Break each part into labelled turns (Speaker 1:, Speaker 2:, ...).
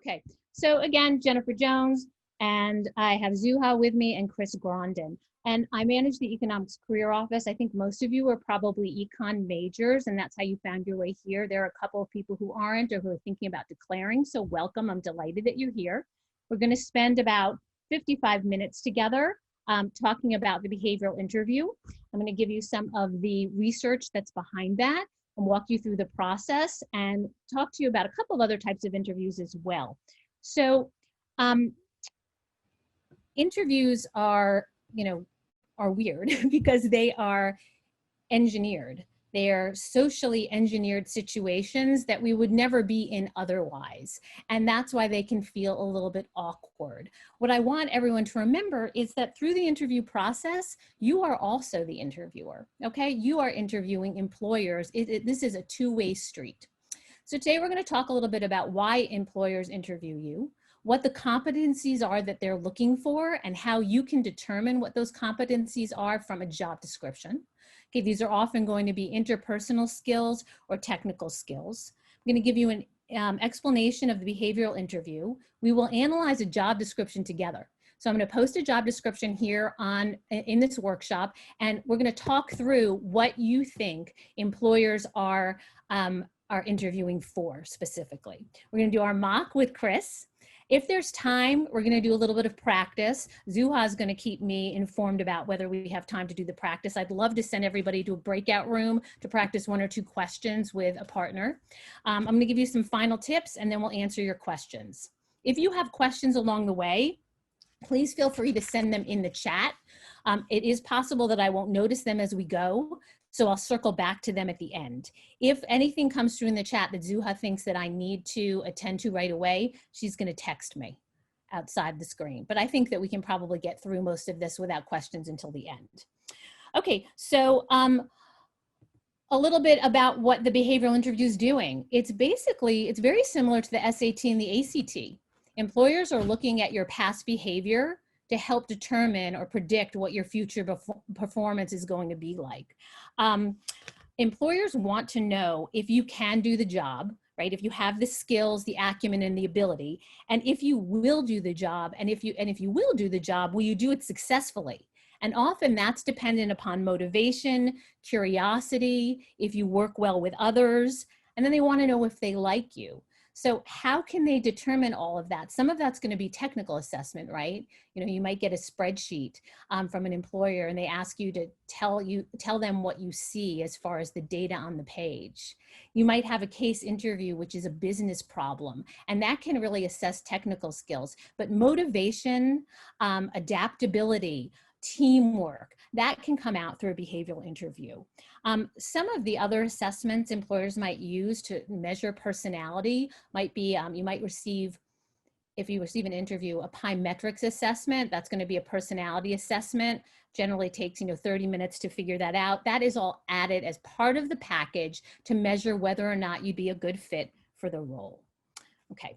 Speaker 1: Okay, so again, Jennifer Jones, and I have Zuha with me and Chris Grondin. And I manage the Economics Career Office. I think most of you are probably econ majors, and that's how you found your way here. There are a couple of people who aren't or who are thinking about declaring, so welcome. I'm delighted that you're here. We're going to spend about 55 minutes together talking about the behavioral interview. I'm going to give you some of the research that's behind that and walk you through the process and talk to you about a couple of other types of interviews as well. So interviews are, are weird because they are engineered. They are socially engineered situations that we would never be in otherwise. And that's why they can feel a little bit awkward. What I want everyone to remember is that through the interview process, you are also the interviewer, okay? You are interviewing employers. This is a two-way street. So today we're going to talk a little bit about why employers interview you, what the competencies are that they're looking for, and how you can determine what those competencies are from a job description. Okay, these are often going to be interpersonal skills or technical skills. I'm going to give you an explanation of the behavioral interview. We will analyze a job description together. So I'm going to post a job description here in this workshop, and we're going to talk through what you think employers are interviewing for specifically. We're going to do our mock with Chris. If there's time, we're going to do a little bit of practice. Zuha is going to keep me informed about whether we have time to do the practice. I'd love to send everybody to a breakout room to practice 1 or 2 questions with a partner. I'm going to give you some final tips, and then we'll answer your questions. If you have questions along the way, please feel free to send them in the chat. It is possible that I won't notice them as we go, so I'll circle back to them at the end. If anything comes through in the chat that Zuha thinks that I need to attend to right away, she's going to text me outside the screen. But I think that we can probably get through most of this without questions until the end. Okay, so a little bit about what the behavioral interview is doing. It's very similar to the SAT and the ACT. Employers are looking at your past behavior to help determine or predict what your future performance is going to be like. Employers want to know if you can do the job, right? If you have the skills, the acumen, and the ability, and if you will do the job, and if you will do the job, will you do it successfully? And often that's dependent upon motivation, curiosity, if you work well with others, and then they want to know if they like you. So how can they determine all of that? Some of that's going to be technical assessment, right? You might get a spreadsheet from an employer and they ask you to tell them what you see as far as the data on the page. You might have a case interview, which is a business problem, and that can really assess technical skills. But motivation, adaptability, teamwork, that can come out through a behavioral interview. Some of the other assessments employers might use to measure personality might be, you might receive, if you receive an interview, a Pymetrics assessment. That's going to be a personality assessment. Generally takes 30 minutes to figure that out. That is all added as part of the package to measure whether or not you'd be a good fit for the role. Okay.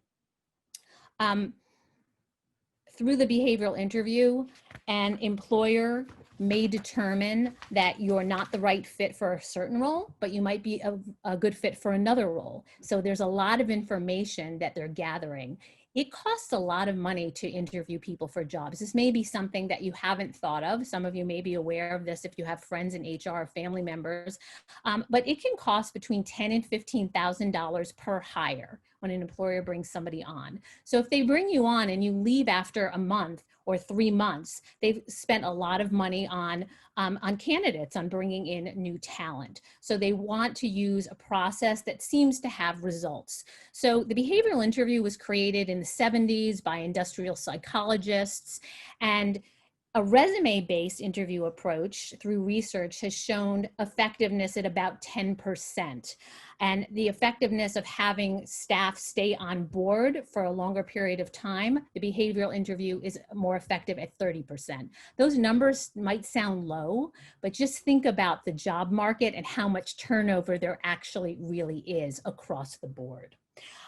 Speaker 1: Through the behavioral interview, an employer may determine that you're not the right fit for a certain role, but you might be a good fit for another role. So there's a lot of information that they're gathering. It costs a lot of money to interview people for jobs. This may be something that you haven't thought of. Some of you may be aware of this if you have friends in HR or family members, but it can cost between $10,000 and $15,000 per hire when an employer brings somebody on. So if they bring you on and you leave after a month or 3 months, they've spent a lot of money on candidates, on bringing in new talent. So they want to use a process that seems to have results. So the behavioral interview was created in the 70s by industrial psychologists, and a resume-based interview approach through research has shown effectiveness at about 10%. And the effectiveness of having staff stay on board for a longer period of time, the behavioral interview is more effective at 30%. Those numbers might sound low, but just think about the job market and how much turnover there actually really is across the board.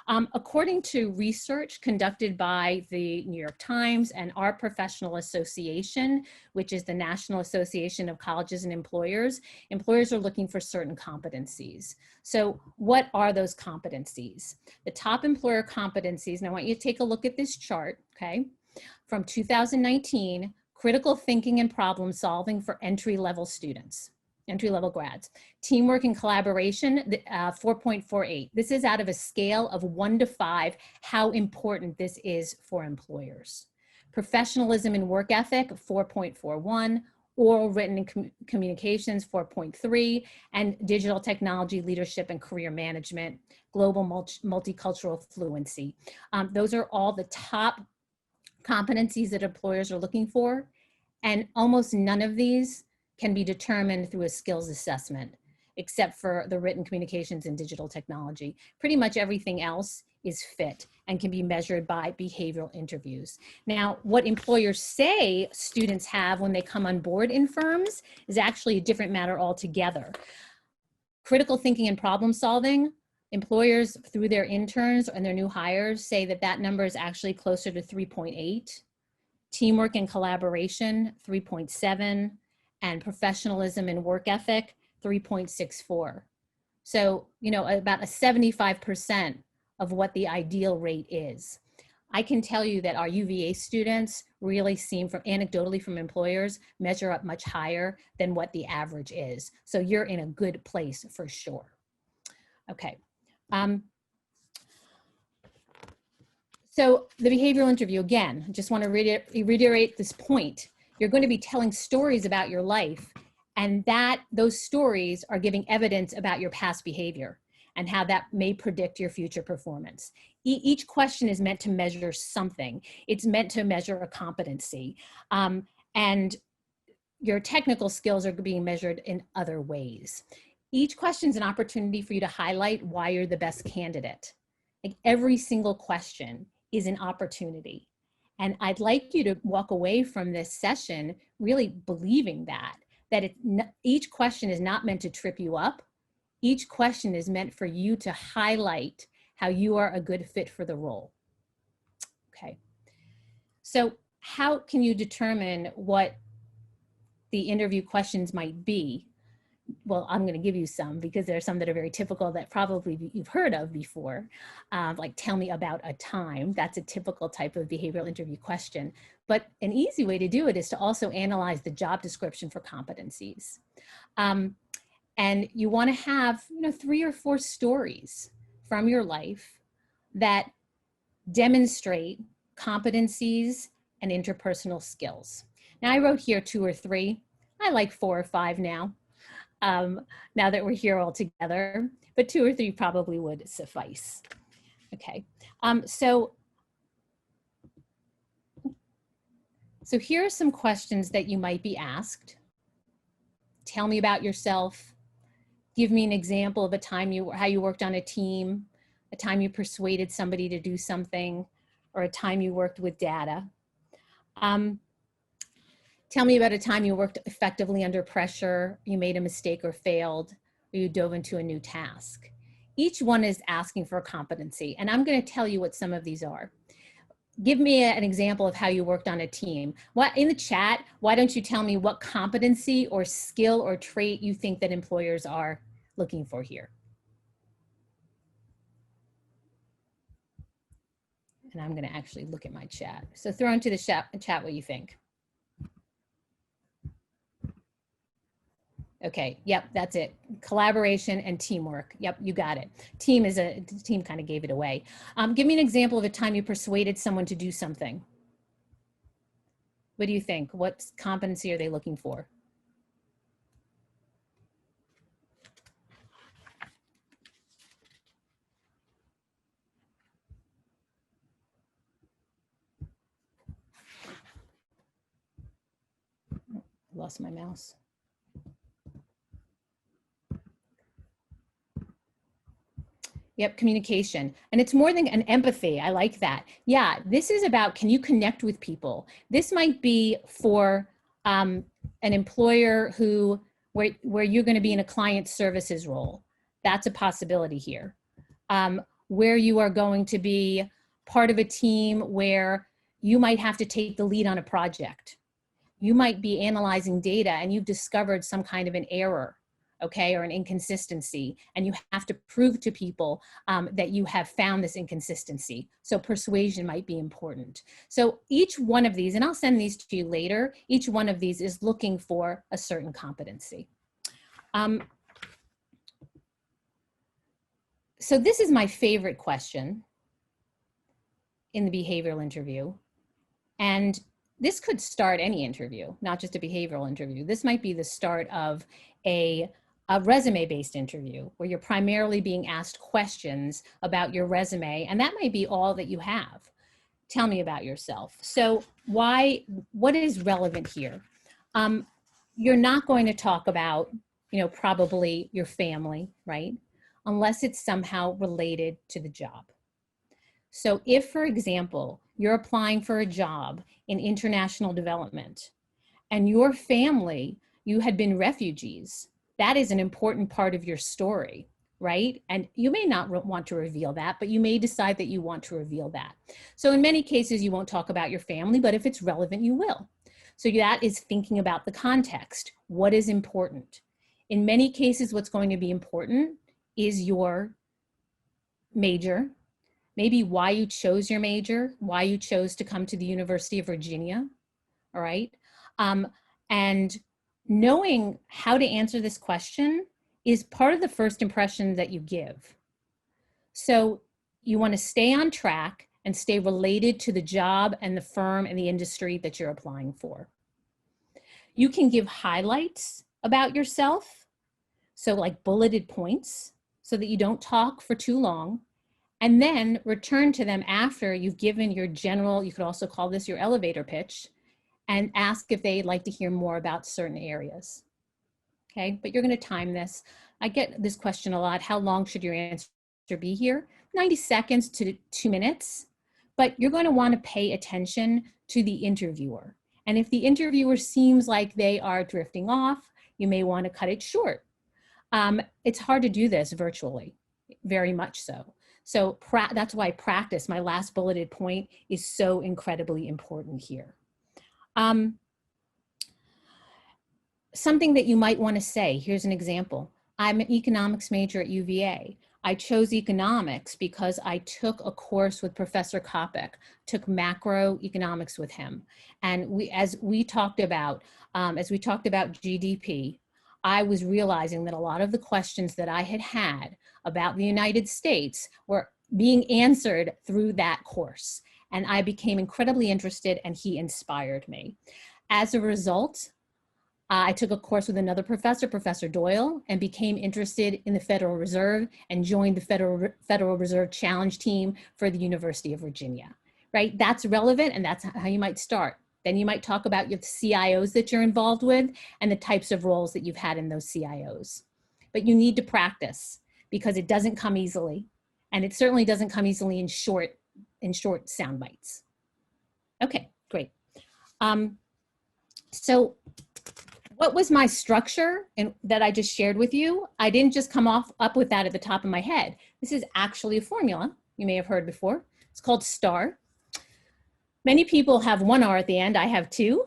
Speaker 1: According to research conducted by the New York Times and our professional association, which is the National Association of Colleges and Employers, employers are looking for certain competencies. So what are those competencies? The top employer competencies, and I want you to take a look at this chart, okay? From 2019, critical thinking and problem solving for entry-level students. Entry-level grads. Teamwork and collaboration, 4.48. This is out of a scale of 1 to 5, how important this is for employers. Professionalism and work ethic, 4.41. Oral, written, and communications, 4.3. And digital technology, leadership, and career management, global multicultural fluency. Those are all the top competencies that employers are looking for. And almost none of these can be determined through a skills assessment, except for the written communications and digital technology. Pretty much everything else is fit and can be measured by behavioral interviews. Now, what employers say students have when they come on board in firms is actually a different matter altogether. Critical thinking and problem solving, employers through their interns and their new hires say that that number is actually closer to 3.8. Teamwork and collaboration, 3.7. And professionalism and work ethic, 3.64. So, you know, about a 75% of what the ideal rate is. I can tell you that our UVA students really seem, from anecdotally from employers, measure up much higher than what the average is. So you're in a good place for sure. Okay. So the behavioral interview, again, I just want to reiterate this point. You're going to be telling stories about your life, and those stories are giving evidence about your past behavior and how that may predict your future performance. Each question is meant to measure something. It's meant to measure a competency. And your technical skills are being measured in other ways. Each question is an opportunity for you to highlight why you're the best candidate. Like every single question is an opportunity. And I'd like you to walk away from this session really believing that each question is not meant to trip you up. Each question is meant for you to highlight how you are a good fit for the role. Okay. So how can you determine what the interview questions might be? Well, I'm going to give you some because there are some that are very typical that probably you've heard of before, like tell me about a time. That's a typical type of behavioral interview question. But an easy way to do it is to also analyze the job description for competencies. And you want to have 3 or 4 stories from your life that demonstrate competencies and interpersonal skills. Now I wrote here 2 or 3. I like 4 or 5 now. Now that we're here all together, but 2 or 3 probably would suffice. Okay, so here are some questions that you might be asked. Tell me about yourself. Give me an example of a time how you worked on a team, a time you persuaded somebody to do something, or a time you worked with data. Tell me about a time you worked effectively under pressure, you made a mistake or failed, or you dove into a new task. Each one is asking for a competency, and I'm going to tell you what some of these are. Give me an example of how you worked on a team. In the chat, why don't you tell me what competency or skill or trait you think that employers are looking for here? And I'm going to actually look at my chat. So throw into the chat what you think. Okay, yep, that's it. Collaboration and teamwork. Yep, you got it. Team kind of gave it away. Give me an example of a time you persuaded someone to do something. What do you think? What competency are they looking for? I lost my mouse. Yep, communication. And it's more than an empathy. I like that. Yeah, this is about, can you connect with people? This might be for an employer where you're going to be in a client services role. That's a possibility here. where you are going to be part of a team where you might have to take the lead on a project. You might be analyzing data and you've discovered some kind of an error, okay, or an inconsistency, and you have to prove to people that you have found this inconsistency. So persuasion might be important. So each one of these, and I'll send these to you later, each one of these is looking for a certain competency. So this is my favorite question in the behavioral interview. And this could start any interview, not just a behavioral interview. This might be the start of a resume-based interview where you're primarily being asked questions about your resume, and that might be all that you have. Tell me about yourself. So what is relevant here? You're not going to talk about, probably your family, right? Unless it's somehow related to the job. So if, for example, you're applying for a job in international development and your family, you had been refugees, that is an important part of your story, right? And you may not want to reveal that, but you may decide that you want to reveal that. So in many cases, you won't talk about your family, but if it's relevant, you will. So that is thinking about the context. What is important? In many cases, what's going to be important is your major, maybe why you chose your major, why you chose to come to the University of Virginia, all right? And knowing how to answer this question is part of the first impression that you give. So you want to stay on track and stay related to the job and the firm and the industry that you're applying for. You can give highlights about yourself, so like bulleted points, so that you don't talk for too long, and then return to them after you've given your general, you could also call this your elevator pitch, and ask if they'd like to hear more about certain areas. Okay, but you're going to time this. I get this question a lot. How long should your answer be here? 90 seconds to 2 minutes, but you're going to want to pay attention to the interviewer. And if the interviewer seems like they are drifting off, you may want to cut it short. It's hard to do this virtually, very much so. So that's why practice, my last bulleted point, is so incredibly important here. Something that you might want to say, here's an example. I'm an economics major at UVA. I chose economics because I took a course with Professor Kopic, took macroeconomics with him. And as we talked about GDP, I was realizing that a lot of the questions that I had about the United States were being answered through that course. And I became incredibly interested, and he inspired me. As a result, I took a course with another professor, Professor Doyle, and became interested in the Federal Reserve and joined the Federal Reserve Challenge Team for the University of Virginia, right? That's relevant, and that's how you might start. Then you might talk about your CIOs that you're involved with and the types of roles that you've had in those CIOs. But you need to practice because it doesn't come easily, and it certainly doesn't come easily in short sound bites. Okay, great. So what was my structure that I just shared with you? I didn't just come up with that at the top of my head. This is actually a formula you may have heard before. It's called STAR. Many people have one R at the end. I have two.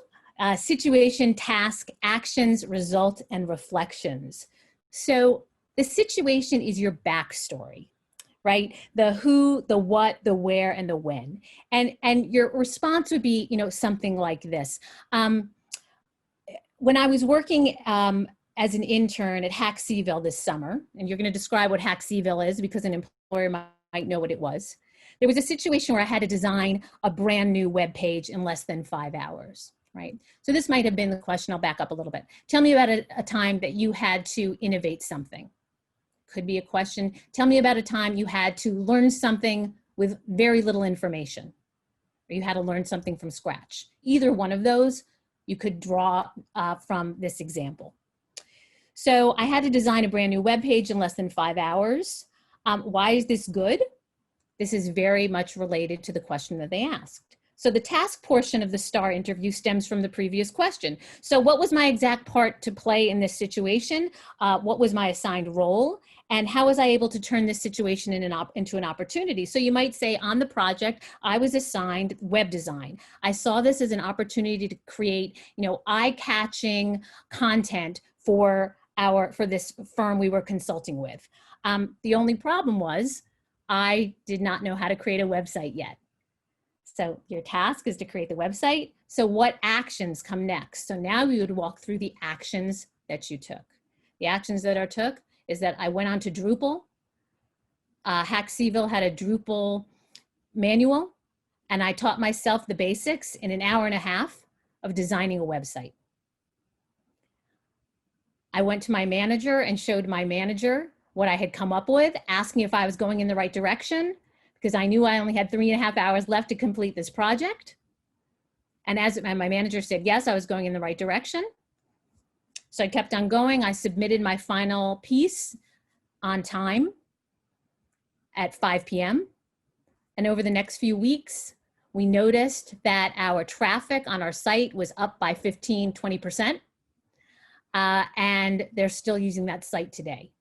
Speaker 1: Situation, task, actions, result, and reflections. So the situation is your backstory, right? The who, the what, the where, and the when. And your response would be, something like this. When I was working as an intern at Hack-Seville this summer, and you're going to describe what Hack-Seville is because an employer might know what it was. There was a situation where I had to design a brand new web page in less than 5 hours, right? So this might have been the question. I'll back up a little bit. Tell me about a time that you had to innovate something. Could be a question. Tell me about a time you had to learn something with very little information, or you had to learn something from scratch. Either one of those you could draw from this example. So I had to design a brand new web page in less than 5 hours. Why is this good? This is very much related to the question that they asked. So the task portion of the STAR interview stems from the previous question. So what was my exact part to play in this situation? What was my assigned role? And how was I able to turn this situation into an opportunity? So you might say, on the project, I was assigned web design. I saw this as an opportunity to create, eye-catching content for this firm we were consulting with. The only problem was I did not know how to create a website yet. So your task is to create the website. So what actions come next? So now we would walk through the actions that you took. The actions that I took is that I went on to Drupal. Hack-Seville had a Drupal manual, and I taught myself the basics in an hour and a half of designing a website. I went to my manager and showed my manager what I had come up with, asking if I was going in the right direction, because I knew I only had 3.5 hours left to complete this project. And my manager said, yes, I was going in the right direction. So I kept on going. I submitted my final piece on time at 5 p.m. And over the next few weeks, we noticed that our traffic on our site was up by 15–20%. And they're still using that site today,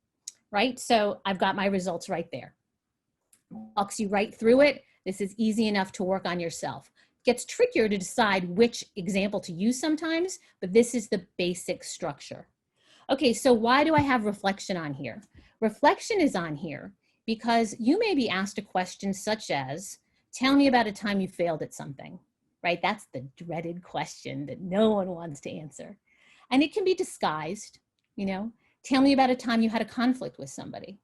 Speaker 1: right? So I've got my results right there. Walks you right through it. This is easy enough to work on yourself. It gets trickier to decide which example to use sometimes, but this is the basic structure. Okay, so why do I have reflection on here? Reflection is on here because you may be asked a question such as, tell me about a time you failed at something, right? That's the dreaded question that no one wants to answer. And it can be disguised, tell me about a time you had a conflict with somebody.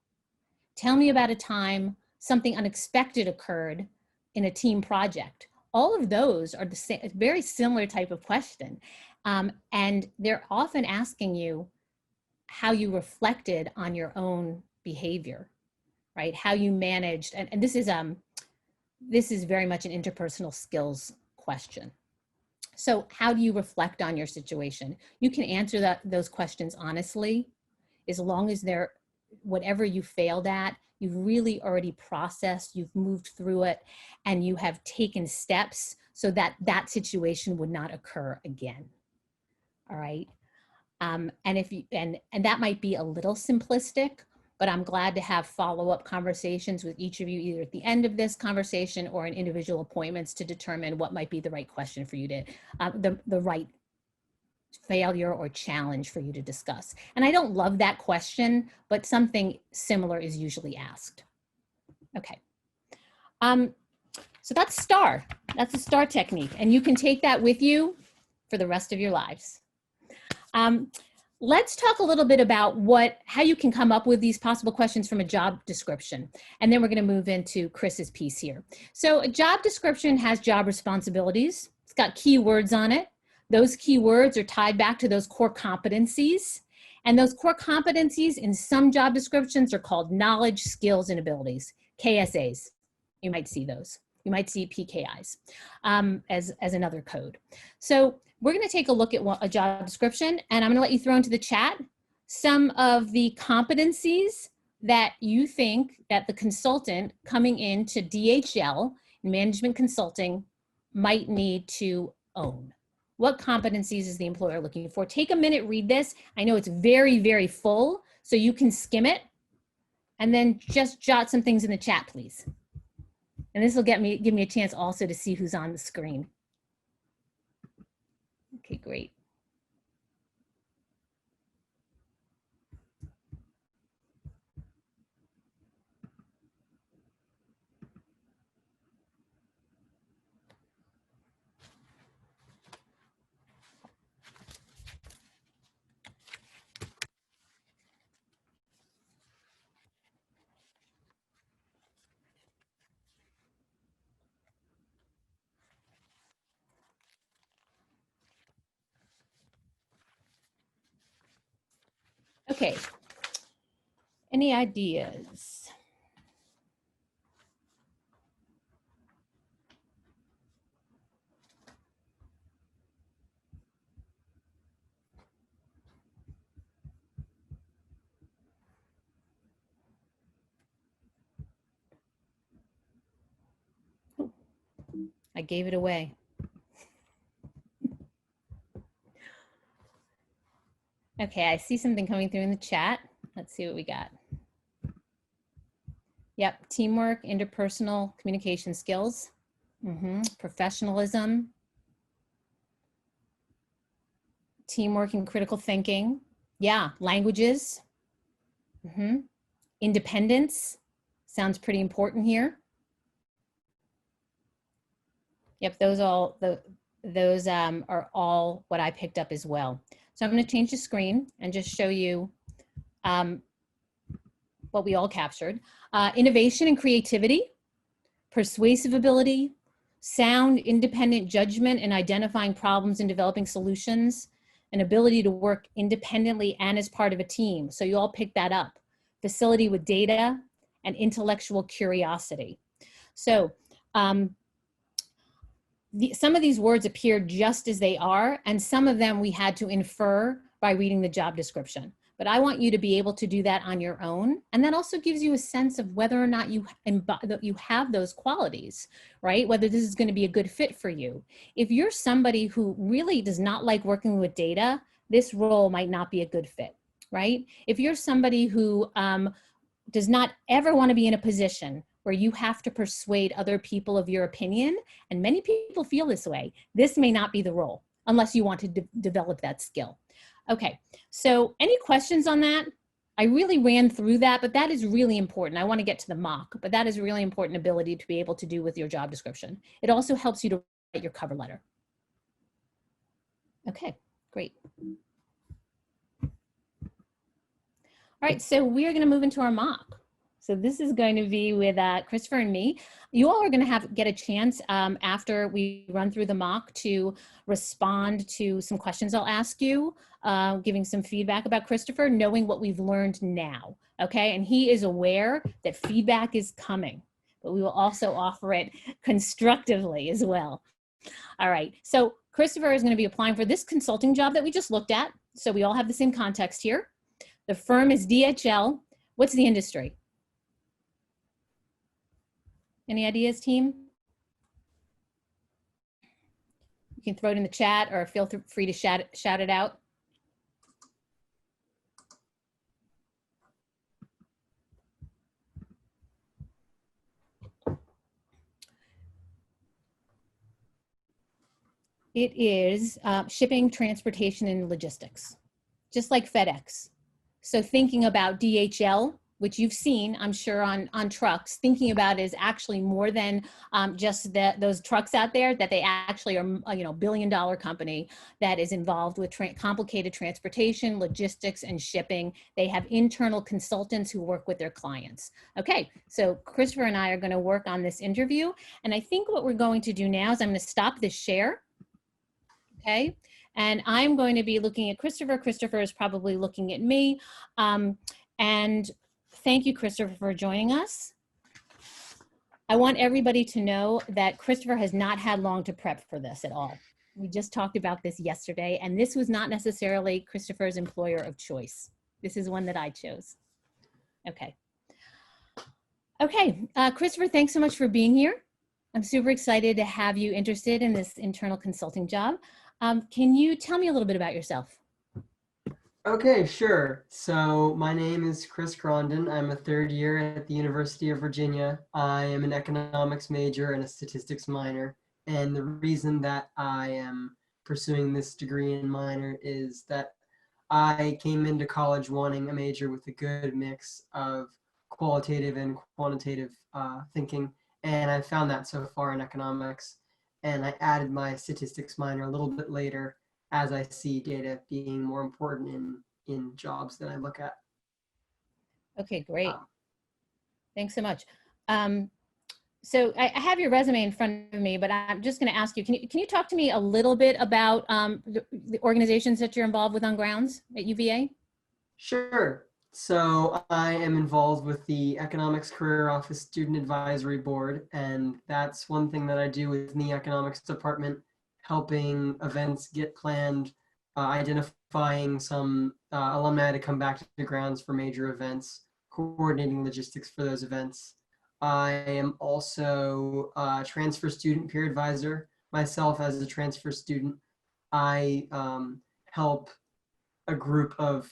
Speaker 1: Tell me about a time something unexpected occurred in a team project. All of those are the same, very similar type of question. And they're often asking you how you reflected on your own behavior, right? How you managed, and this is very much an interpersonal skills question. So how do you reflect on your situation? You can answer those questions honestly, as long as they're, whatever you failed at, you've really already processed, you've moved through it, and you have taken steps so that that situation would not occur again. All right. And that might be a little simplistic, but I'm glad to have follow-up conversations with each of you, either at the end of this conversation or in individual appointments, to determine what might be the right question for you to, the right failure or challenge for you to discuss. And I don't love that question, but something similar is usually asked. Okay. So that's STAR. That's a STAR technique, and you can take that with you for the rest of your lives. Let's talk a little bit about how you can come up with these possible questions from a job description. And then we're going to move into Chris's piece here. So a job description has job responsibilities. It's got keywords on it. Those keywords are tied back to those core competencies. And those core competencies in some job descriptions are called knowledge, skills, and abilities, KSAs. You might see those. You might see PKIs as another code. So we're going to take a look at a job description, and I'm going to let you throw into the chat some of the competencies that you think that the consultant coming into DHL, management consulting, might need to own. What competencies is the employer looking for? Take a minute, read this. I know it's very, very full, so you can skim it, and then just jot some things in the chat, please. And this will give me a chance also to see who's on the screen. Okay, great. Okay, any ideas? I gave it away. Okay, I see something coming through in the chat. Let's see what we got. Yep, teamwork, interpersonal communication skills, professionalism, teamwork and critical thinking. Yeah, languages, independence, sounds pretty important here. Yep, those are all what I picked up as well. So I'm going to change the screen and just show you what we all captured. Innovation and creativity, persuasive ability, sound independent judgment in identifying problems and developing solutions, an ability to work independently and as part of a team. So you all picked that up. Facility with data and intellectual curiosity. So some of these words appeared just as they are, and some of them we had to infer by reading the job description. But I want you to be able to do that on your own. And that also gives you a sense of whether or not you have those qualities, right? Whether this is going to be a good fit for you. If you're somebody who really does not like working with data, this role might not be a good fit, right? If you're somebody who does not ever want to be in a position where you have to persuade other people of your opinion, and many people feel this way, this may not be the role unless you want to develop that skill. Okay, so any questions on that? I really ran through that, but that is really important. I want to get to the mock, but that is a really important ability to be able to do with your job description. It also helps you to write your cover letter. Okay, great. All right, so we are going to move into our mock. So this is going to be with Christopher and me. You all are going to get a chance after we run through the mock to respond to some questions I'll ask you, giving some feedback about Christopher, knowing what we've learned now, okay? And he is aware that feedback is coming, but we will also offer it constructively as well. All right, so Christopher is going to be applying for this consulting job that we just looked at. So we all have the same context here. The firm is DHL. What's the industry? Any ideas, team? You can throw it in the chat or feel free to shout it out. It is shipping, transportation, and logistics, just like FedEx. So thinking about DHL, which you've seen, I'm sure, on trucks, thinking about is actually more than just those trucks out there, that they actually are, billion-dollar company that is involved with complicated transportation, logistics, and shipping. They have internal consultants who work with their clients. Okay, so Christopher and I are going to work on this interview. And I think what we're going to do now is I'm going to stop this share. Okay, and I'm going to be looking at Christopher. Christopher is probably looking at me. And thank you, Christopher, for joining us. I want everybody to know that Christopher has not had long to prep for this at all. We just talked about this yesterday, and this was not necessarily Christopher's employer of choice. This is one that I chose. Okay. Okay, Christopher, thanks so much for being here. I'm super excited to have you interested in this internal consulting job. Can you tell me a little bit about yourself?
Speaker 2: Okay, sure. So my name is Chris Grondin. I'm a third year at the University of Virginia. I am an economics major and a statistics minor. And the reason that I am pursuing this degree and minor is that I came into college wanting a major with a good mix of qualitative and quantitative thinking. And I found that so far in economics. And I added my statistics minor a little bit later, as I see data being more important in jobs that I look at.
Speaker 1: Okay, great. Thanks so much. So I have your resume in front of me, but I'm just going to ask you, can you talk to me a little bit about the organizations that you're involved with on grounds at UVA?
Speaker 2: Sure. So I am involved with the Economics Career Office Student Advisory Board, and that's one thing that I do within the economics department, helping events get planned, identifying some alumni to come back to the grounds for major events, coordinating logistics for those events. I am also a transfer student peer advisor. Myself, as a transfer student, I help a group of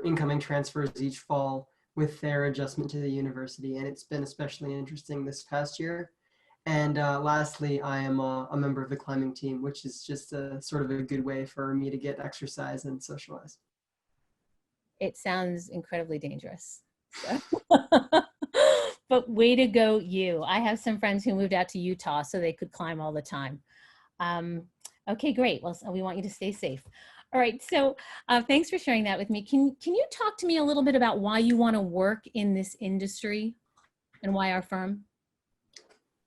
Speaker 2: incoming transfers each fall with their adjustment to the university. And it's been especially interesting this past year. And lastly, I am a member of the climbing team, which is just a sort of a good way for me to get exercise and socialize.
Speaker 1: It sounds incredibly dangerous. So. But way to go, you. I have some friends who moved out to Utah so they could climb all the time. Okay, great. Well, so we want you to stay safe. All right, so thanks for sharing that with me. Can you talk to me a little bit about why you want to work in this industry and why our firm?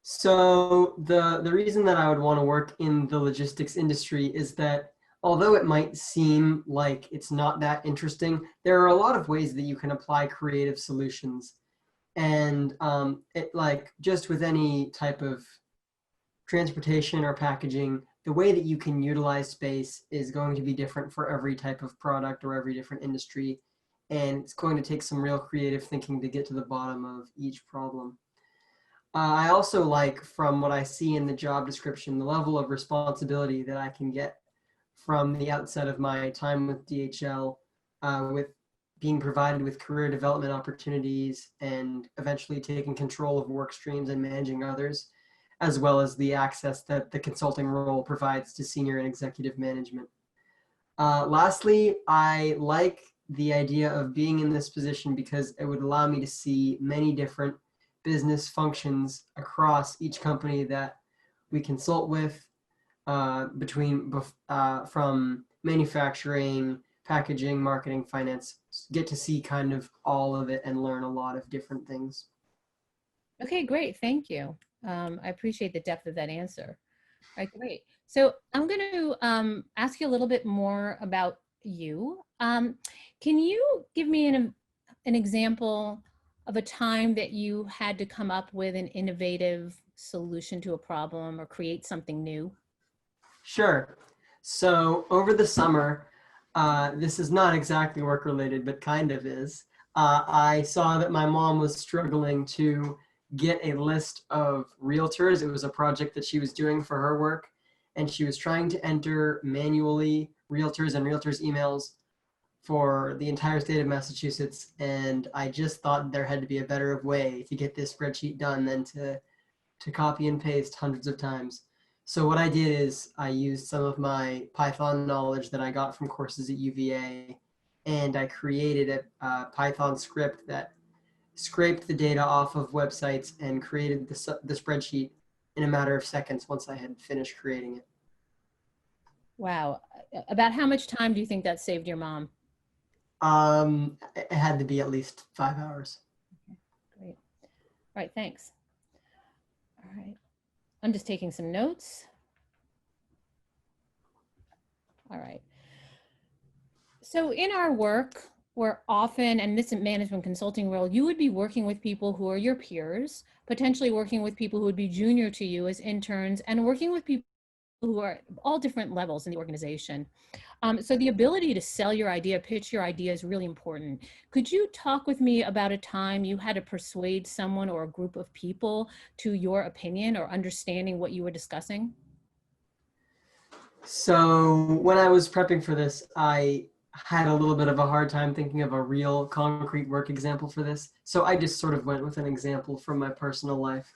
Speaker 2: So the reason that I would want to work in the logistics industry is that although it might seem like it's not that interesting, there are a lot of ways that you can apply creative solutions. And it like just with any type of transportation or packaging, the way that you can utilize space is going to be different for every type of product or every different industry. And it's going to take some real creative thinking to get to the bottom of each problem. I also like, from what I see in the job description, the level of responsibility that I can get from the outset of my time with DHL, with being provided with career development opportunities and eventually taking control of work streams and managing others, as well as the access that the consulting role provides to senior and executive management. Lastly, I like the idea of being in this position because it would allow me to see many different business functions across each company that we consult with, from manufacturing, packaging, marketing, finance, get to see kind of all of it and learn a lot of different things.
Speaker 1: Okay, great. Thank you. I appreciate the depth of that answer. All right, great. So I'm going to ask you a little bit more about you. Can you give me an example of a time that you had to come up with an innovative solution to a problem or create something new?
Speaker 2: Sure. So over the summer, this is not exactly work related, but kind of is. I saw that my mom was struggling to get a list of realtors. It was a project that she was doing for her work, and she was trying to enter manually realtors and realtors emails for the entire state of Massachusetts. And I just thought there had to be a better way to get this spreadsheet done than to copy and paste hundreds of times. So what I did is I used some of my Python knowledge that I got from courses at UVA, and I created a Python script that scraped the data off of websites and created the spreadsheet in a matter of seconds once I had finished creating it.
Speaker 1: Wow. About how much time do you think that saved your mom?
Speaker 2: It had to be at least 5 hours.
Speaker 1: Okay, great. All right, thanks. All right. I'm just taking some notes. All right. So in our work, we're often, and this management consulting role, you would be working with people who are your peers, potentially working with people who would be junior to you as interns, and working with people who are all different levels in the organization. So the ability to sell your idea, pitch your idea is really important. Could you talk with me about a time you had to persuade someone or a group of people to your opinion or understanding what you were discussing?
Speaker 2: So when I was prepping for this, I had a little bit of a hard time thinking of a real concrete work example for this. So I just sort of went with an example from my personal life.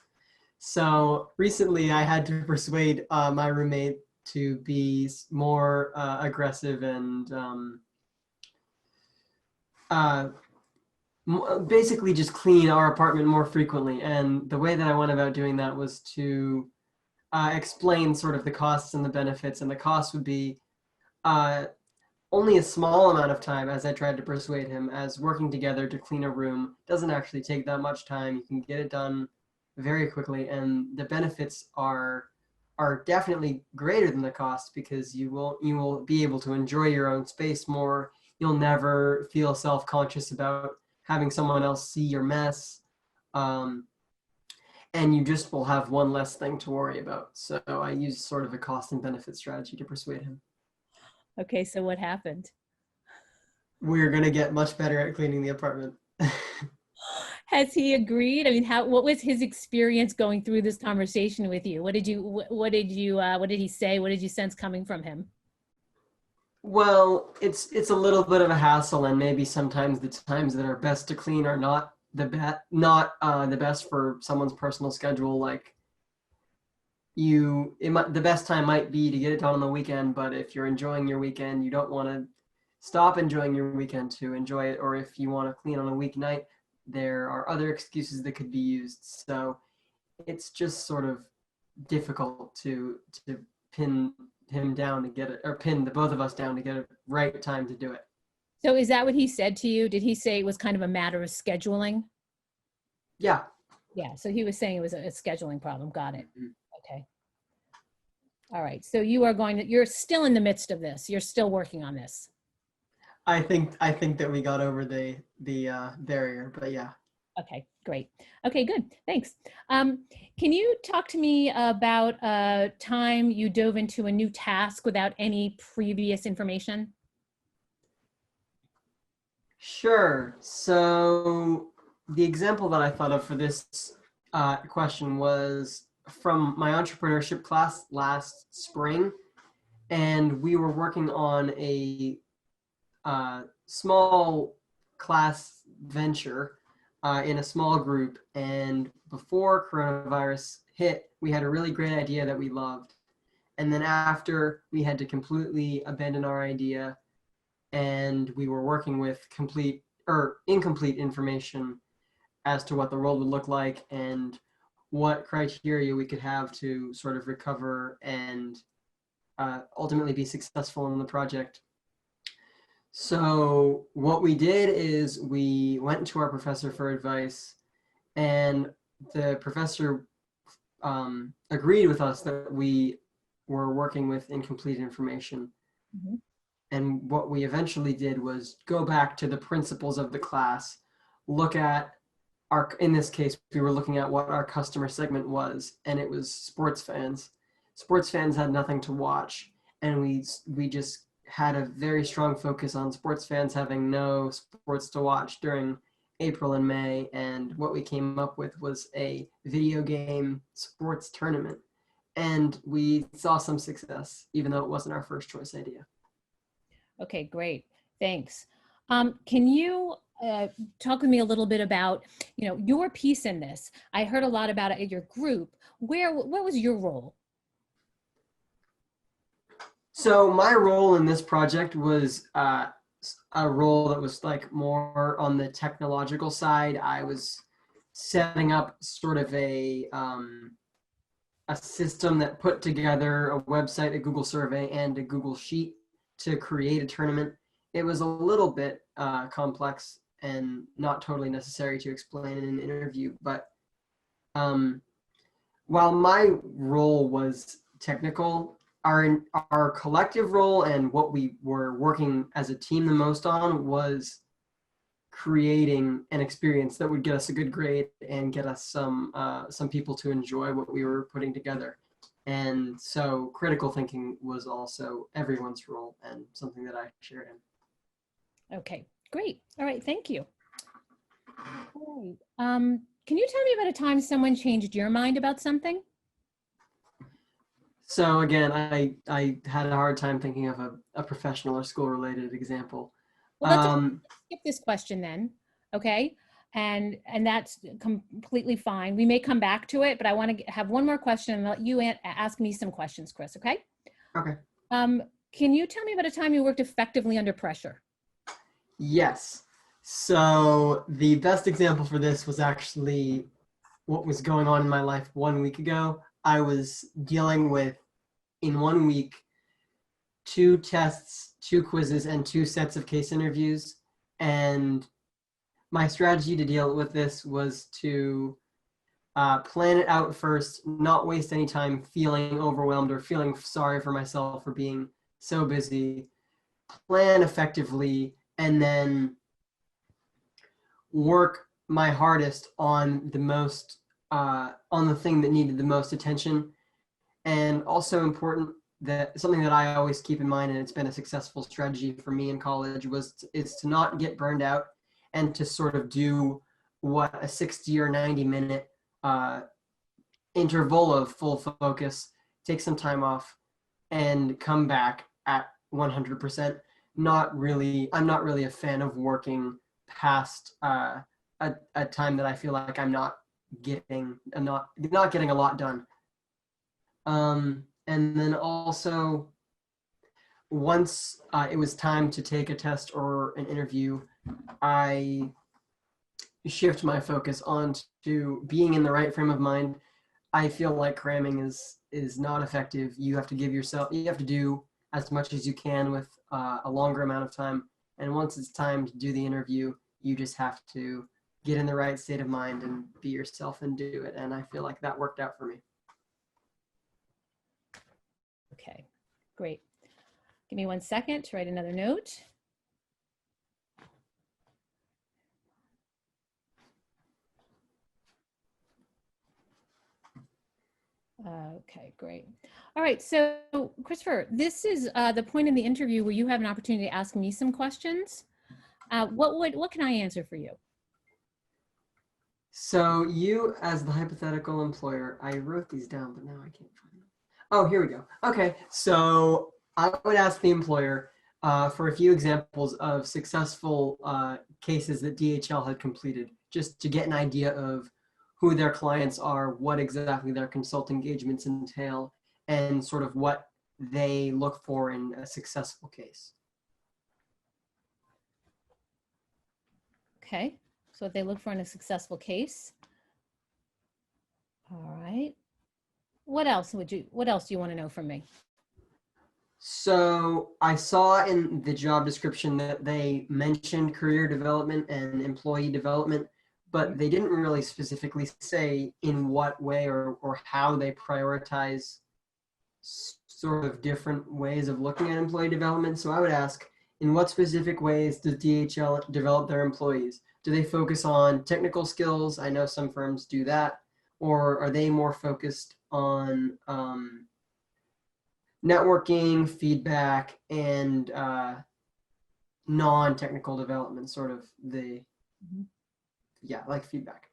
Speaker 2: So recently I had to persuade my roommate to be more aggressive and basically just clean our apartment more frequently. And the way that I went about doing that was to explain sort of the costs and the benefits. And the cost would be only a small amount of time, as I tried to persuade him, as working together to clean a room doesn't actually take that much time. You can get it done very quickly, and the benefits are definitely greater than the cost because you will be able to enjoy your own space more. You'll never feel self-conscious about having someone else see your mess. And you just will have one less thing to worry about. So I used sort of a cost and benefit strategy to persuade him.
Speaker 1: Okay, so what happened?
Speaker 2: We're going to get much better at cleaning the apartment.
Speaker 1: Has he agreed? I mean, what was his experience going through this conversation with you? What did he say? What did you sense coming from him?
Speaker 2: Well, it's a little bit of a hassle, and maybe sometimes the times that are best to clean are not the best for someone's personal schedule. Like the best time might be to get it done on the weekend, but if you're enjoying your weekend, you don't want to stop enjoying your weekend to enjoy it. Or if you want to clean on a weeknight, there are other excuses that could be used. So it's just sort of difficult to pin him down to get it, or pin the both of us down to get a right time to do it.
Speaker 1: So is that what he said to you? Did he say it was kind of a matter of scheduling?
Speaker 2: Yeah.
Speaker 1: Yeah, so he was saying it was a scheduling problem. Got it.
Speaker 2: Mhm.
Speaker 1: Okay. All right. So you're still in the midst of this. You're still working on this.
Speaker 2: I think that we got over the barrier, but yeah.
Speaker 1: Okay, great. Okay, good. Thanks. Can you talk to me about a time you dove into a new task without any previous information?
Speaker 2: Sure. So the example that I thought of for this question was from my entrepreneurship class last spring, and we were working on a small class venture in a small group. And before coronavirus hit, we had a really great idea that we loved. And then after, we had to completely abandon our idea, and we were working with complete or incomplete information as to what the world would look like and what criteria we could have to sort of recover and ultimately be successful in the project. So what we did is we went to our professor for advice, and the professor agreed with us that we were working with incomplete information.
Speaker 1: Mhm.
Speaker 2: And what we eventually did was go back to the principles of the class, look at in this case, we were looking at what our customer segment was, and it was sports fans. Sports fans had nothing to watch, and we just had a very strong focus on sports fans having no sports to watch during April and May. And what we came up with was a video game sports tournament. And we saw some success, even though it wasn't our first choice idea.
Speaker 1: Okay, great. Thanks. Can you talk with me a little bit about, your piece in this? I heard a lot about it in your group. What was your role?
Speaker 2: So my role in this project was a role that was like more on the technological side. I was setting up sort of a system that put together a website, a Google survey, and a Google Sheet to create a tournament. It was a little bit complex and not totally necessary to explain in an interview, but while my role was technical, our collective role and what we were working as a team the most on was creating an experience that would get us a good grade and get us some people to enjoy what we were putting together. And so critical thinking was also everyone's role and something that I shared in.
Speaker 1: Okay, great. All right, thank you. All right. Can you tell me about a time someone changed your mind about something?
Speaker 2: So again, I had a hard time thinking of a professional or school related example.
Speaker 1: Well, let's skip this question then, okay? And that's completely fine. We may come back to it, but I want to have one more question and let you ask me some questions, Chris, okay?
Speaker 2: Okay.
Speaker 1: Can you tell me about a time you worked effectively under pressure?
Speaker 2: Yes. So the best example for this was actually what was going on in my life 1 week ago. I was dealing with, in 1 week, 2 tests, 2 quizzes, and 2 sets of case interviews. And my strategy to deal with this was to plan it out first, not waste any time feeling overwhelmed or feeling sorry for myself for being so busy, plan effectively, and then work my hardest on the thing that needed the most attention. And also important, that something that I always keep in mind, and it's been a successful strategy for me in college, is to not get burned out and to sort of do what a 60 or 90-minute interval of full focus, take some time off, and come back at 100%. Not really. I'm not really a fan of working past a time that I feel like I'm not getting a lot done. And then also, once it was time to take a test or an interview, I shift my focus on to being in the right frame of mind. I feel like cramming is not effective. You have to you have to do as much as you can with a longer amount of time. And once it's time to do the interview, you just have to get in the right state of mind and be yourself and do it. And I feel like that worked out for me.
Speaker 1: Okay, great. Give me 1 second to write another note. Okay, great. All right, so Christopher, this is the point in the interview where you have an opportunity to ask me some questions. What can I answer for you?
Speaker 2: So you, as the hypothetical employer, I wrote these down, but now I can't find them. Oh, here we go. Okay, so I would ask the employer for a few examples of successful cases that DHL had completed, just to get an idea of who their clients are, what exactly their consult engagements entail, and sort of what they look for in a successful case.
Speaker 1: Okay, so what they look for in a successful case. All right. What else do you want to know from me?
Speaker 2: So I saw in the job description that they mentioned career development and employee development, but they didn't really specifically say in what way or how they prioritize sort of different ways of looking at employee development. So I would ask, in what specific ways does DHL develop their employees? Do they focus on technical skills? I know some firms do that. Or are they more focused on networking, feedback, and non-technical development, sort of like feedback.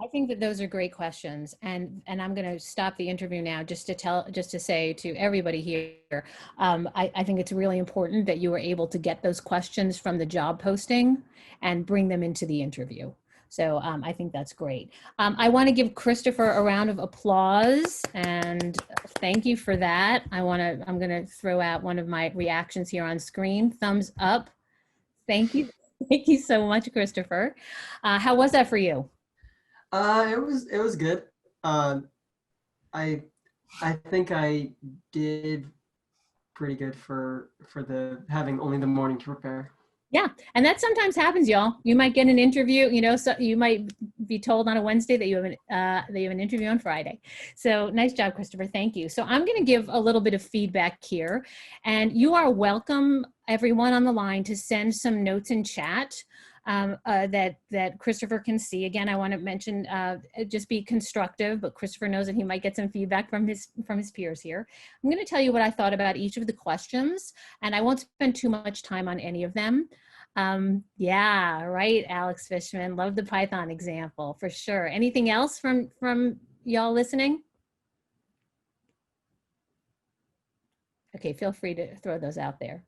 Speaker 1: I think that those are great questions, and I'm going to stop the interview now just to say to everybody here, I think it's really important that you were able to get those questions from the job posting and bring them into the interview. So I think that's great. I want to give Christopher a round of applause, and thank you for that. I'm going to throw out one of my reactions here on screen. Thumbs up. Thank you. Thank you so much, Christopher. How was that for you?
Speaker 2: It was good. I think I did pretty good for the having only the morning to prepare.
Speaker 1: Yeah, and that sometimes happens, y'all. You might get an interview, so you might be told on a Wednesday that you have an interview on Friday. So nice job, Christopher. Thank you. So I'm going to give a little bit of feedback here, and you are welcome, everyone on the line, to send some notes in chat that Christopher can see. Again, I want to mention just be constructive, but Christopher knows that he might get some feedback from his peers here. I'm going to tell you what I thought about each of the questions, and I won't spend too much time on any of them. Yeah, right, Alex Fishman. Love the Python example for sure. Anything else from y'all listening? Okay, feel free to throw those out there.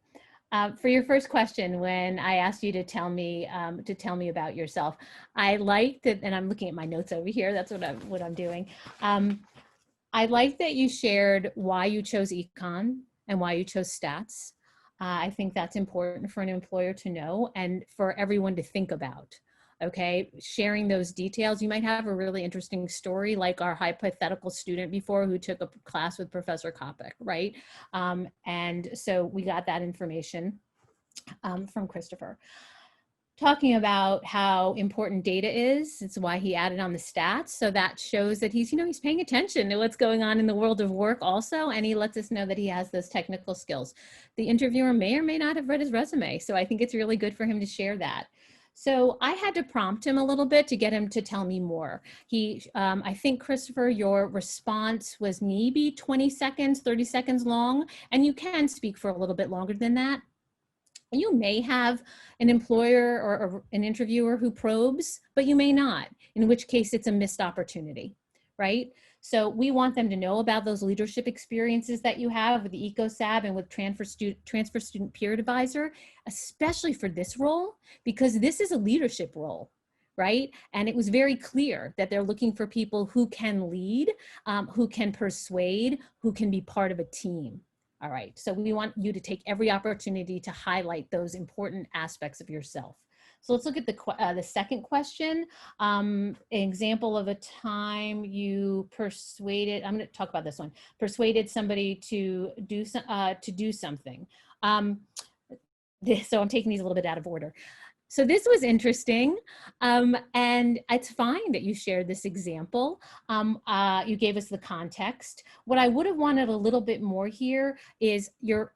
Speaker 1: For your first question, when I asked you to tell me about yourself, I liked it, and I'm looking at my notes over here. That's what I'm doing. I like that you shared why you chose econ and why you chose stats. I think that's important for an employer to know and for everyone to think about. Okay, sharing those details. You might have a really interesting story like our hypothetical student before who took a class with Professor Kopic, right? And so we got that information from Christopher. Talking about how important data is. It's why he added on the stats. So that shows that he's paying attention to what's going on in the world of work also. And he lets us know that he has those technical skills. The interviewer may or may not have read his resume. So I think it's really good for him to share that. So I had to prompt him a little bit to get him to tell me more. I think, Christopher, your response was maybe 20 seconds, 30 seconds long, and you can speak for a little bit longer than that. You may have an employer or an interviewer who probes, but you may not, in which case it's a missed opportunity, right? So we want them to know about those leadership experiences that you have with the EcoSab and with transfer student peer advisor, especially for this role, because this is a leadership role, right? And it was very clear that they're looking for people who can lead, who can persuade, who can be part of a team. All right, so we want you to take every opportunity to highlight those important aspects of yourself. So let's look at the second question. An example of a time you persuaded, I'm going to talk about this one, persuaded somebody to do something. So I'm taking these a little bit out of order. So this was interesting, and it's fine that you shared this example. You gave us the context. What I would have wanted a little bit more here is your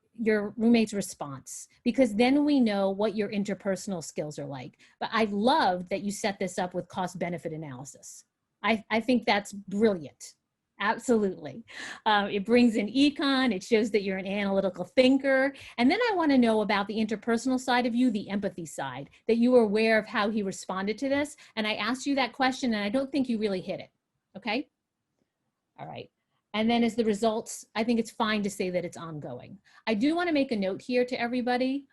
Speaker 1: roommate's response, because then we know what your interpersonal skills are like. But I love that you set this up with cost-benefit analysis. I think that's brilliant. Absolutely. It brings in econ. It shows that you're an analytical thinker. And then I want to know about the interpersonal side of you, the empathy side, that you were aware of how he responded to this. And I asked you that question, and I don't think you really hit it. Okay. All right. And then as the results, I think it's fine to say that it's ongoing. I do want to make a note here to everybody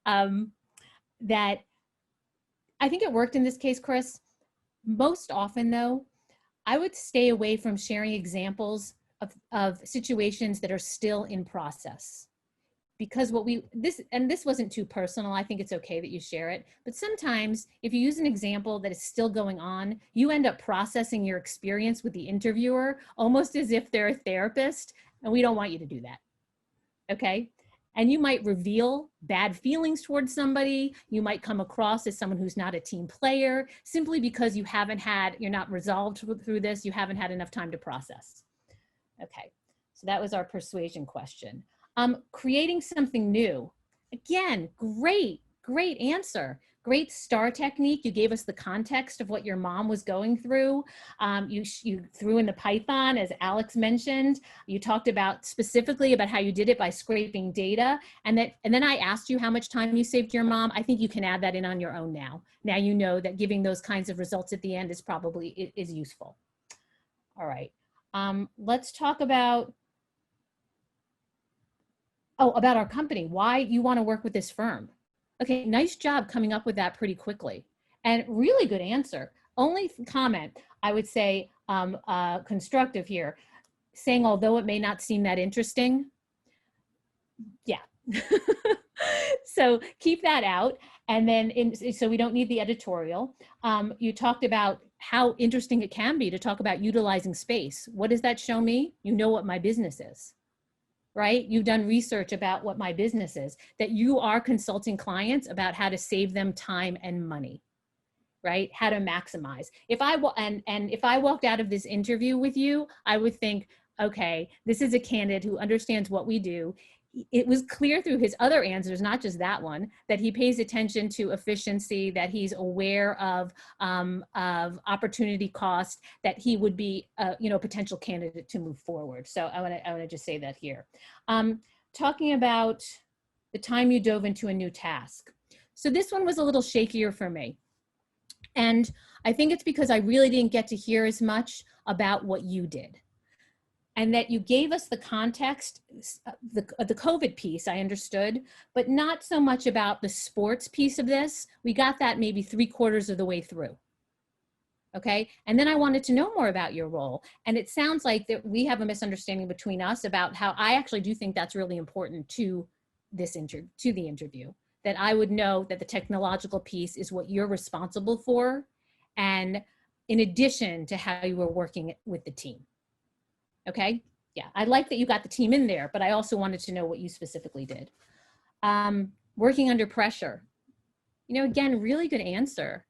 Speaker 1: that I think it worked in this case, Chris. Most often though, I would stay away from sharing examples of situations that are still in process, because this wasn't too personal. I think it's okay that you share it, but sometimes if you use an example that is still going on, you end up processing your experience with the interviewer almost as if they're a therapist, and we don't want you to do that. Okay. And you might reveal bad feelings towards somebody. You might come across as someone who's not a team player simply because you're not resolved through this. You haven't had enough time to process. Okay, so that was our persuasion question. Creating something new. Again, great answer. Great STAR technique. You gave us the context of what your mom was going through. You threw in the Python, as Alex mentioned. You talked about specifically about how you did it by scraping data. And then I asked you how much time you saved your mom. I think you can add that in on your own now. Now you know that giving those kinds of results at the end is probably useful. All right. Let's talk about about our company, why you want to work with this firm. Okay, nice job coming up with that pretty quickly. And really good answer. Only comment, I would say, constructive here, saying, although it may not seem that interesting. Yeah. So keep that out. And then, so we don't need the editorial. You talked about how interesting it can be to talk about utilizing space. What does that show me? You know what my business is. Right? You've done research about what my business is, that you are consulting clients about how to save them time and money, right? How to maximize. If I walked out of this interview with you, I would think, okay, this is a candidate who understands what we do. It was clear through his other answers, not just that one, that he pays attention to efficiency, that he's aware of opportunity cost, that he would be a potential candidate to move forward. So I want to just say that here. Talking about the time you dove into a new task. So this one was a little shakier for me. And I think it's because I really didn't get to hear as much about what you did. And that you gave us the context, the COVID piece, I understood, but not so much about the sports piece of this. We got that maybe 3/4 of the way through. Okay, and then I wanted to know more about your role. And it sounds like that we have a misunderstanding between us about how I actually do think that's really important to this the interview. That I would know that the technological piece is what you're responsible for, and in addition to how you were working with the team. Okay, yeah, I like that you got the team in there, but I also wanted to know what you specifically did. Working under pressure. Again, really good answer,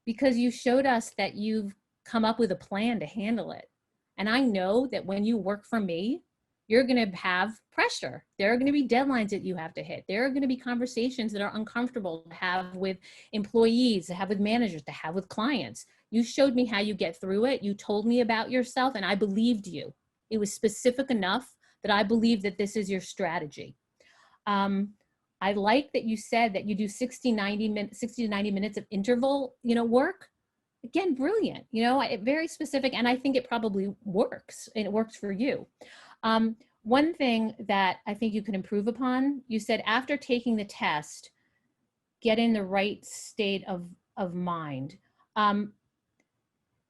Speaker 1: because you showed us that you've come up with a plan to handle it. And I know that when you work for me, you're going to have pressure. There are going to be deadlines that you have to hit. There are going to be conversations that are uncomfortable to have with employees, to have with managers, to have with clients. You showed me how you get through it. You told me about yourself, and I believed you. It was specific enough that I believe that this is your strategy. I like that you said that you do 60 to 90 minutes of interval, work. Again, brilliant, very specific, and I think it probably works, and it works for you. One thing that I think you can improve upon, you said after taking the test, get in the right state of mind.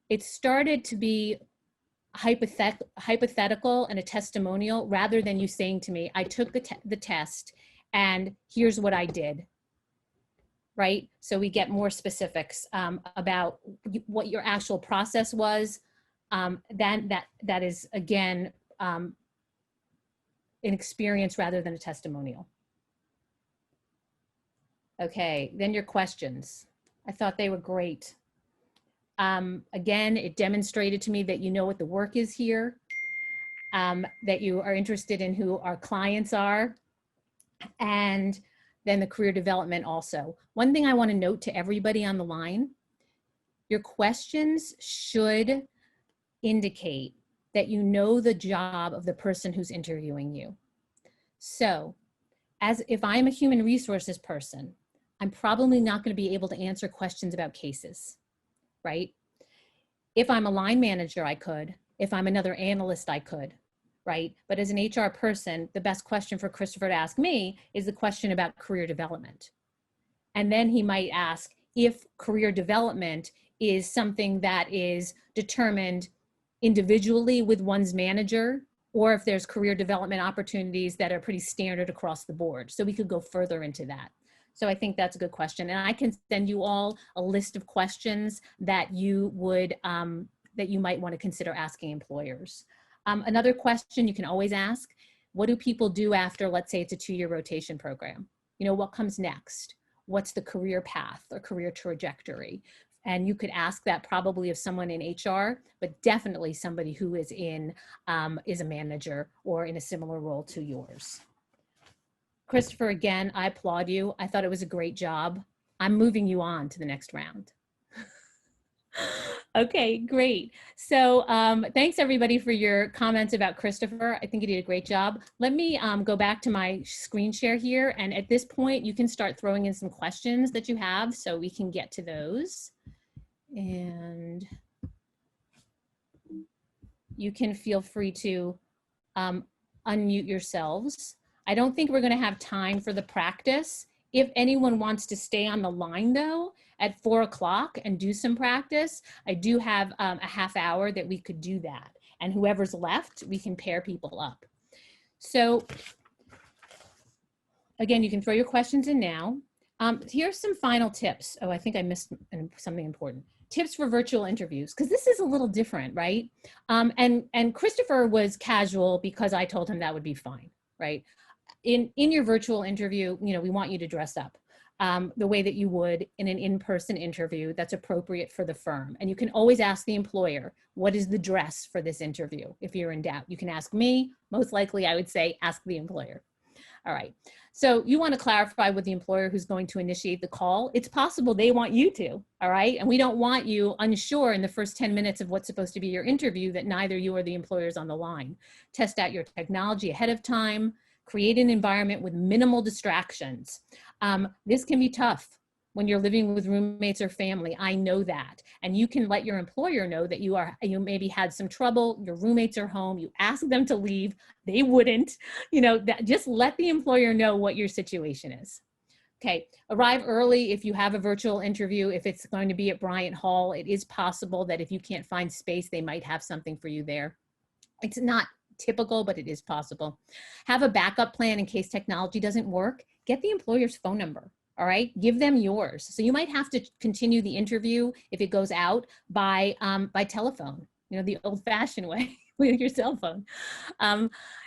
Speaker 1: It started to be hypothetical and a testimonial rather than you saying to me, I took the test and here's what I did. Right? So we get more specifics about what your actual process was. That is, again, an experience rather than a testimonial. Okay, then your questions. I thought they were great. Again, it demonstrated to me that you know what the work is here, that you are interested in who our clients are, and then the career development also. One thing I want to note to everybody on the line, your questions should indicate that you know the job of the person who's interviewing you. So, as if I'm a human resources person, I'm probably not going to be able to answer questions about cases, right? If I'm a line manager, I could. If I'm another analyst, I could. Right? But as an HR person, the best question for Christopher to ask me is the question about career development. And then he might ask if career development is something that is determined individually with one's manager, or if there's career development opportunities that are pretty standard across the board. So we could go further into that. So I think that's a good question. And I can send you all a list of questions that you would, that you might want to consider asking employers. Another question you can always ask, what do people do after, let's say it's a 2-year rotation program? What comes next? What's the career path or career trajectory? And you could ask that probably of someone in HR, but definitely somebody who is is a manager or in a similar role to yours. Christopher, again, I applaud you. I thought it was a great job. I'm moving you on to the next round. Okay, great. So thanks everybody for your comments about Christopher. I think you did a great job. Let me go back to my screen share here. And at this point, you can start throwing in some questions that you have so we can get to those. And you can feel free to unmute yourselves. I don't think we're going to have time for the practice. If anyone wants to stay on the line though, at 4 o'clock and do some practice, I do have a half hour that we could do that. And whoever's left, we can pair people up. So again, you can throw your questions in now. Here's some final tips. Oh, I think I missed something important. Tips for virtual interviews, because this is a little different, right? And Christopher was casual because I told him that would be fine, right? In your virtual interview, we want you to dress up the way that you would in an in-person interview that's appropriate for the firm. And you can always ask the employer, what is the dress for this interview? If you're in doubt, you can ask me. Most likely, I would say, ask the employer. All right. So you want to clarify with the employer who's going to initiate the call. It's possible they want you to, all right? And we don't want you unsure in the first 10 minutes of what's supposed to be your interview that neither you or the employer is on the line. Test out your technology ahead of time. Create an environment with minimal distractions. This can be tough when you're living with roommates or family. I know that. And you can let your employer know that you maybe had some trouble, your roommates are home, you ask them to leave, they wouldn't, just let the employer know what your situation is. Okay, arrive early if you have a virtual interview. If it's going to be at Bryant Hall, it is possible that if you can't find space, they might have something for you there. It's not typical, but it is possible. Have a backup plan in case technology doesn't work. Get the employer's phone number. All right, give them yours. So you might have to continue the interview if it goes out by telephone, the old-fashioned way with your cell phone.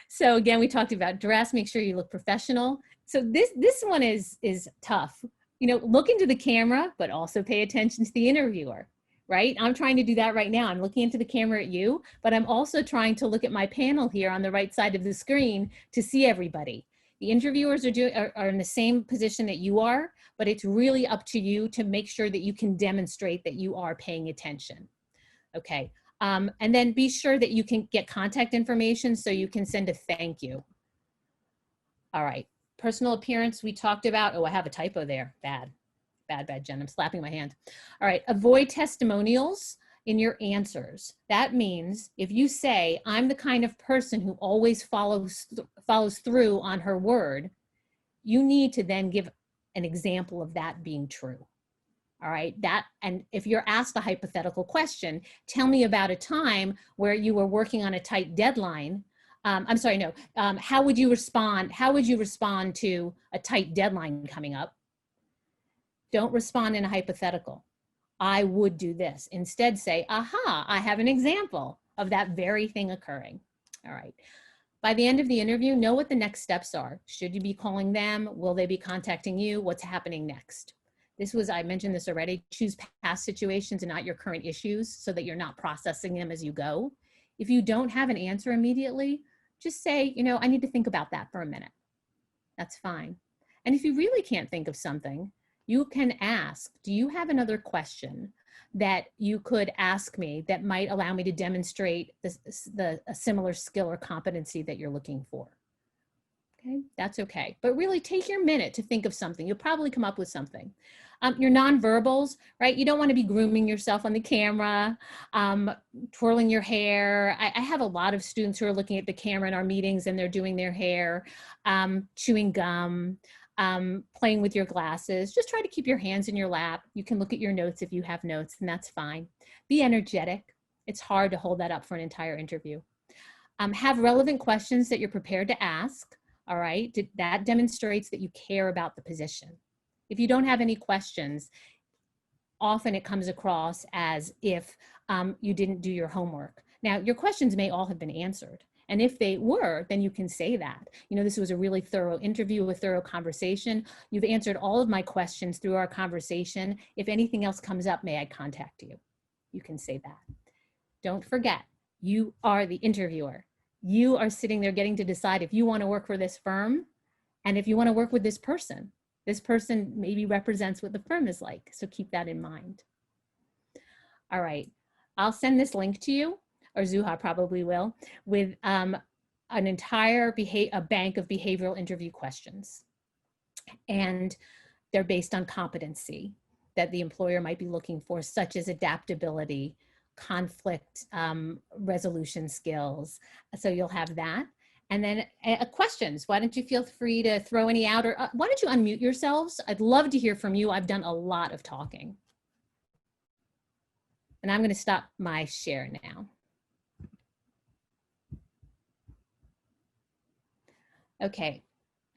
Speaker 1: So again, we talked about dress. Make sure you look professional. So this one is tough. Look into the camera, but also pay attention to the interviewer. Right? I'm trying to do that right now. I'm looking into the camera at you, but I'm also trying to look at my panel here on the right side of the screen to see everybody. The interviewers are in the same position that you are, but it's really up to you to make sure that you can demonstrate that you are paying attention. Okay. And then be sure that you can get contact information so you can send a thank you. All right. Personal appearance we talked about. Oh, I have a typo there. Bad. bad, Jen. I'm slapping my hand. All right, avoid testimonials in your answers. That means if you say, I'm the kind of person who always follows through on her word, you need to then give an example of that being true. All right, and if you're asked a hypothetical question, tell me about a time where you were working on a tight deadline. I'm sorry, no. How would you respond? How would you respond to a tight deadline coming up? Don't respond in a hypothetical. I would do this. Instead say, aha, I have an example of that very thing occurring. All right. By the end of the interview, know what the next steps are. Should you be calling them? Will they be contacting you? What's happening next? I mentioned this already, choose past situations and not your current issues so that you're not processing them as you go. If you don't have an answer immediately, just say, I need to think about that for a minute. That's fine. And if you really can't think of something, you can ask, do you have another question that you could ask me that might allow me to demonstrate a similar skill or competency that you're looking for? Okay, that's okay. But really take your minute to think of something. You'll probably come up with something. Your nonverbals, right? You don't want to be grooming yourself on the camera, twirling your hair. I have a lot of students who are looking at the camera in our meetings and they're doing their hair, chewing gum, playing with your glasses. Just try to keep your hands in your lap. You can look at your notes if you have notes, and that's fine. Be energetic. It's hard to hold that up for an entire interview. Have relevant questions that you're prepared to ask. All right, that demonstrates that you care about the position. If you don't have any questions, often it comes across as if you didn't do your homework. Now, your questions may all have been answered. And if they were, then you can say that. This was a really thorough interview, a thorough conversation. You've answered all of my questions through our conversation. If anything else comes up, may I contact you? You can say that. Don't forget, you are the interviewer. You are sitting there getting to decide if you want to work for this firm and if you want to work with this person. This person maybe represents what the firm is like, so keep that in mind. All right, I'll send this link to you, or Zuha probably will, with an entire bank of behavioral interview questions. And they're based on competency that the employer might be looking for, such as adaptability, conflict resolution skills. So you'll have that. And then questions. Why don't you feel free to throw any out, or why don't you unmute yourselves? I'd love to hear from you. I've done a lot of talking. And I'm going to stop my share now. Okay,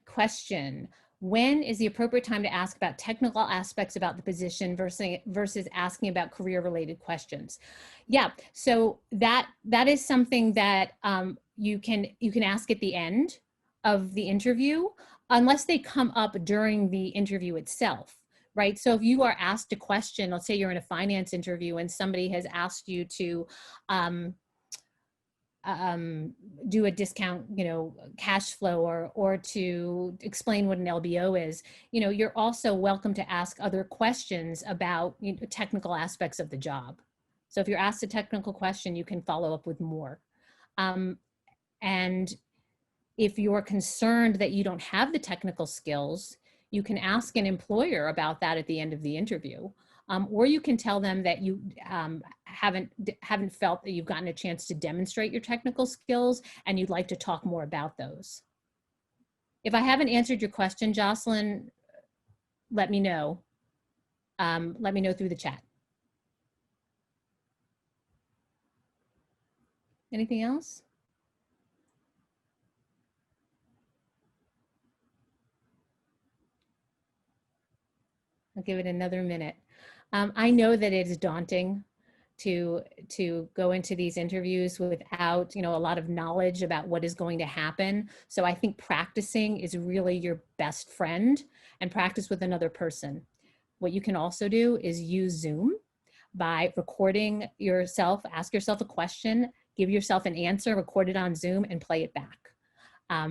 Speaker 1: question. When is the appropriate time to ask about technical aspects about the position versus asking about career-related questions? Yeah, so that is something that you can ask at the end of the interview, unless they come up during the interview itself, right? So if you are asked a question, let's say you're in a finance interview and somebody has asked you to do a discount, cash flow, or to explain what an LBO is, you're also welcome to ask other questions about technical aspects of the job. So if you're asked a technical question, you can follow up with more. And if you're concerned that you don't have the technical skills, you can ask an employer about that at the end of the interview. Or you can tell them that you haven't felt that you've gotten a chance to demonstrate your technical skills and you'd like to talk more about those. If I haven't answered your question, Jocelyn, let me know. Let me know through the chat. Anything else? I'll give it another minute. I know that it is daunting to go into these interviews without, a lot of knowledge about what is going to happen. So I think practicing is really your best friend, and practice with another person. What you can also do is use Zoom by recording yourself, ask yourself a question, give yourself an answer, record it on Zoom and play it back.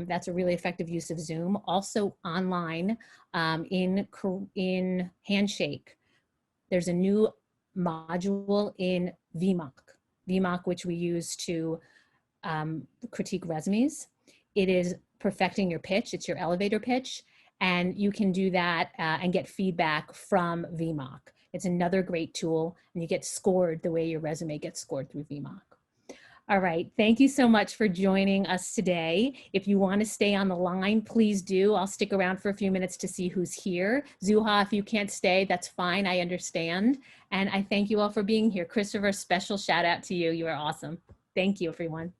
Speaker 1: That's a really effective use of Zoom. Also online in Handshake, there's a new module in VMOC, which we use to critique resumes. It is perfecting your pitch. It's your elevator pitch. and you can do that and get feedback from VMOC. It's another great tool, and you get scored the way your resume gets scored through VMOC. All right, thank you so much for joining us today. If you want to stay on the line, please do. I'll stick around for a few minutes to see who's here. Zuha, if you can't stay, that's fine, I understand. And I thank you all for being here. Christopher, special shout out to you. You are awesome. Thank you, everyone.